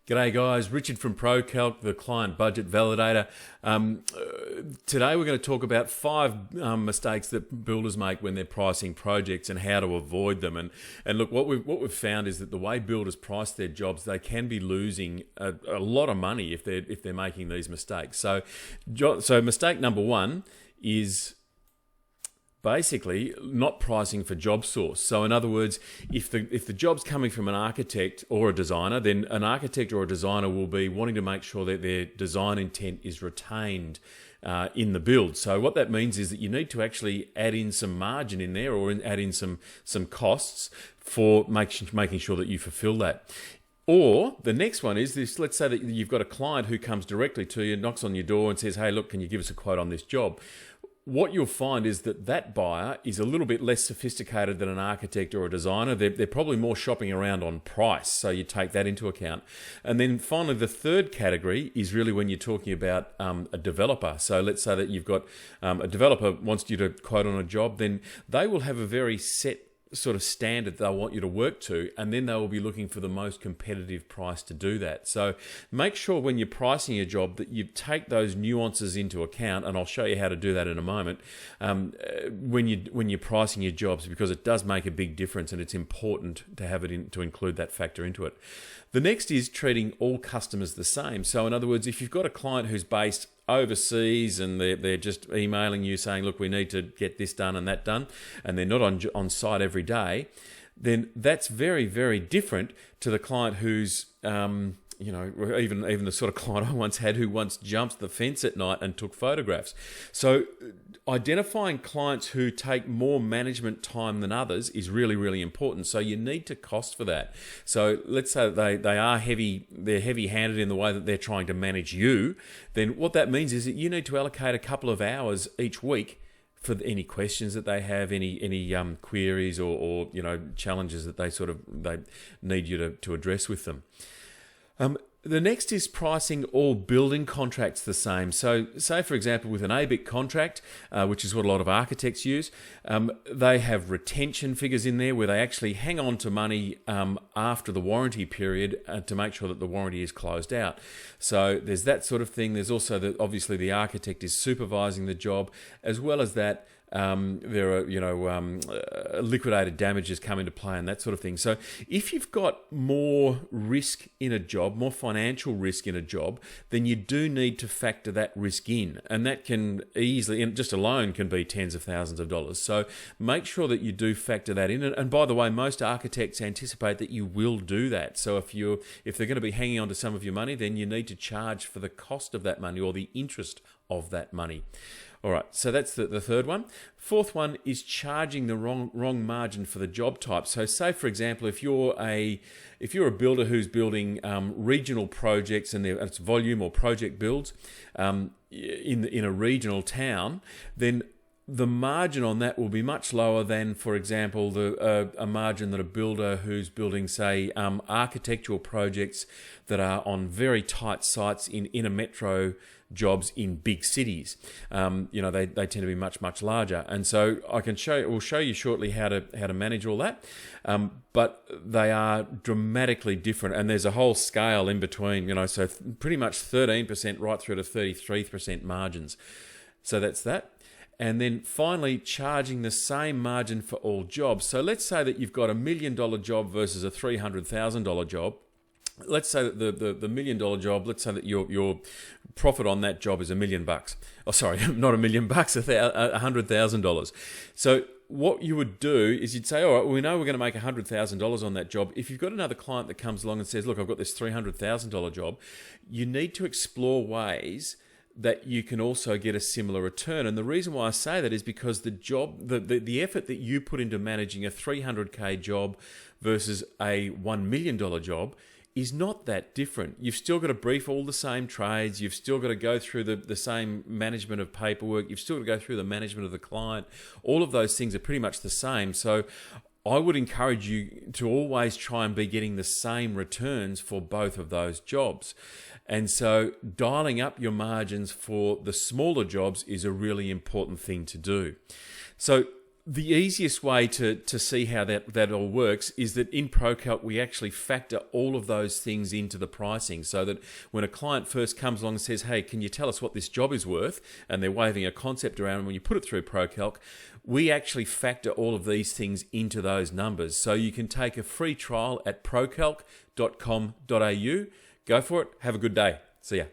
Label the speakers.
Speaker 1: G'day guys, Richard from ProCalc, the client budget validator. Today we're going to talk about 5 mistakes that builders make when they're pricing projects and how to avoid them. And look, what we've found is that the way builders price their jobs, they can be losing a lot of money if they're making these mistakes. So mistake number 1 is basically not pricing for job source. So in other words, if the job's coming from an architect or a designer, then an architect or a designer will be wanting to make sure that their design intent is retained in the build. So what that means is that you need to actually add in some margin in there, or add in some costs for making sure that you fulfill that. Or the next one is this: let's say that you've got a client who comes directly to you, knocks on your door and says, hey, look, can you give us a quote on this job? What you'll find is that buyer is a little bit less sophisticated than an architect or a designer. They're probably more shopping around on price, so you take that into account. And then finally, the third category is really when you're talking about a developer. So let's say that you've got a developer wants you to quote on a job, then they will have a very set sort of standard they'll want you to work to, and then they will be looking for the most competitive price to do that. So make sure when you're pricing a job that you take those nuances into account, and I'll show you how to do that in a moment, when you're pricing your jobs, because it does make a big difference and it's important to have it to include that factor into it. The next is treating all customers the same. So in other words, if you've got a client who's based overseas and they're just emailing you saying, look, we need to get this done and that done, and they're not on site every day, then that's very, very different to the client who's even the sort of client I once had who once jumped the fence at night and took photographs. So identifying clients who take more management time than others is really, really important. So you need to cost for that. So let's say they're heavy-handed in the way that they're trying to manage you. Then what that means is that you need to allocate a couple of hours each week for any questions that they have, any queries or challenges that they need you to address with them. The next is pricing all building contracts the same. So say, for example, with an ABIC contract, which is what a lot of architects use, they have retention figures in there where they actually hang on to money after the warranty period to make sure that the warranty is closed out. So there's that sort of thing. There's also obviously the architect is supervising the job, as well as that. There are, liquidated damages come into play and that sort of thing. So if you've got more risk in a job, more financial risk in a job, then you do need to factor that risk in. And that can easily, and just alone can be tens of thousands of dollars. So make sure that you do factor that in. And by the way, most architects anticipate that you will do that. So if they're going to be hanging on to some of your money, then you need to charge for the cost of that money or the interest of that money. All right, so that's the third one. Fourth one is charging the wrong margin for the job type. So say, for example, if you're a builder who's building regional projects and it's volume or project builds in a regional town, then the margin on that will be much lower than, for example, a margin that a builder who's building, say, architectural projects that are on very tight sites in a metro jobs in big cities. They tend to be much, much larger. And so we'll show you shortly how to manage all that. But they are dramatically different. And there's a whole scale in between, so pretty much 13% right through to 33% margins. So that's that. And then finally, charging the same margin for all jobs. So let's say that you've got $1 million job versus a $300,000 job. Let's say that the $1 million job, let's say that your profit on that job is $1 million. Oh, sorry, not $1 million, $100,000. So what you would do is you'd say, all right, well, we know we're going to make $100,000 on that job. If you've got another client that comes along and says, look, I've got this $300,000 job, you need to explore ways that you can also get a similar return. And the reason why I say that is because the effort that you put into managing a $300K job versus a $1 million job is not that different. You've still got to brief all the same trades. You've still got to go through the same management of paperwork. You've still got to go through the management of the client. All of those things are pretty much the same. So I would encourage you to always try and be getting the same returns for both of those jobs. And so dialing up your margins for the smaller jobs is a really important thing to do. So The easiest way to see how that all works is that in ProCalc we actually factor all of those things into the pricing, so that when a client first comes along and says, hey, can you tell us what this job is worth, and they're waving a concept around, and when you put it through ProCalc, we actually factor all of these things into those numbers. So you can take a free trial at procalc.com.au. Go for it. Have a good day. See ya.